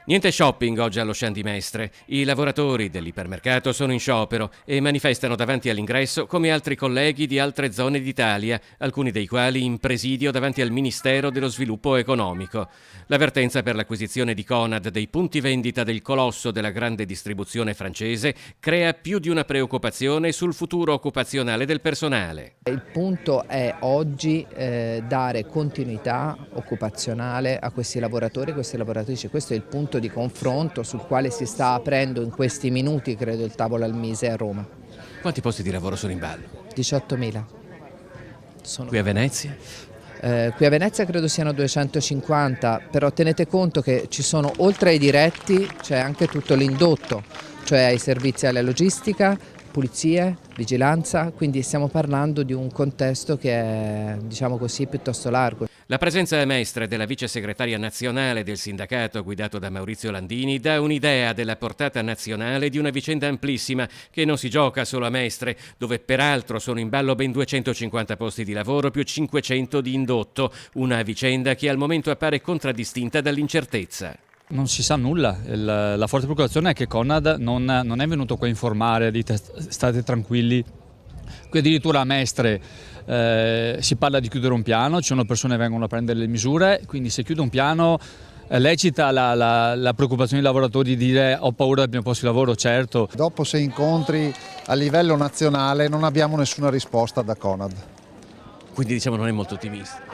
Niente shopping oggi allo Champ di Mestre. I lavoratori dell'ipermercato sono in sciopero e manifestano davanti all'ingresso come altri colleghi di altre zone d'Italia, alcuni dei quali in presidio davanti al Ministero dello Sviluppo Economico. L'avvertenza per l'acquisizione di Conad dei punti vendita del colosso della grande distribuzione francese crea più di una preoccupazione sul futuro occupazionale del personale. Il punto è oggi dare continuità occupazionale a questi lavoratori e queste lavoratrici. Questo è il punto di confronto sul quale si sta aprendo in questi minuti, credo, il tavolo al Mise a Roma. Quanti posti di lavoro sono in ballo? 18.000. Qui a Venezia? Qui a Venezia credo siano 250, però tenete conto che ci sono, oltre ai diretti, c'è anche tutto l'indotto, cioè i servizi alla logistica, pulizie, vigilanza, quindi stiamo parlando di un contesto che è, diciamo così, piuttosto largo. La presenza a Mestre della vice segretaria nazionale del sindacato guidato da Maurizio Landini dà un'idea della portata nazionale di una vicenda amplissima che non si gioca solo a Mestre, dove peraltro sono in ballo ben 250 posti di lavoro più 500 di indotto, una vicenda che al momento appare contraddistinta dall'incertezza. Non si sa nulla, la forte preoccupazione è che Conad non è venuto qua a informare, dite state tranquilli. Qui addirittura a Mestre si parla di chiudere un piano, ci sono persone che vengono a prendere le misure, quindi se chiude un piano lecita la preoccupazione dei lavoratori di dire ho paura del mio posto di lavoro, certo. Dopo 6 incontri a livello nazionale non abbiamo nessuna risposta da Conad. Quindi diciamo non è molto ottimista.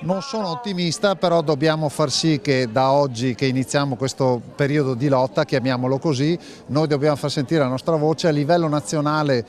Non sono ottimista, però dobbiamo far sì che da oggi che iniziamo questo periodo di lotta, chiamiamolo così, noi dobbiamo far sentire la nostra voce. A livello nazionale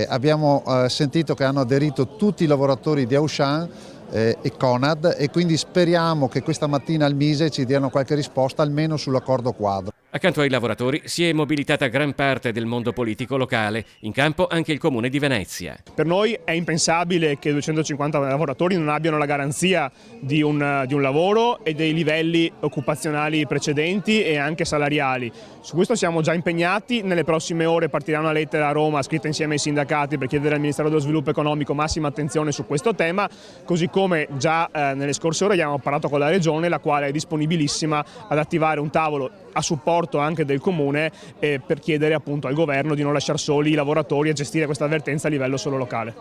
abbiamo sentito che hanno aderito tutti i lavoratori di Auchan e Conad e quindi speriamo che questa mattina al Mise ci diano qualche risposta almeno sull'accordo quadro. Accanto ai lavoratori si è mobilitata gran parte del mondo politico locale, in campo anche il Comune di Venezia. Per noi è impensabile che 250 lavoratori non abbiano la garanzia di un lavoro e dei livelli occupazionali precedenti e anche salariali. Su questo siamo già impegnati, nelle prossime ore partirà una lettera a Roma scritta insieme ai sindacati per chiedere al Ministero dello Sviluppo Economico massima attenzione su questo tema, così come già nelle scorse ore abbiamo parlato con la Regione, la quale è disponibilissima ad attivare un tavolo a supporto anche del Comune per chiedere appunto al Governo di non lasciare soli i lavoratori a gestire questa avvertenza a livello solo locale.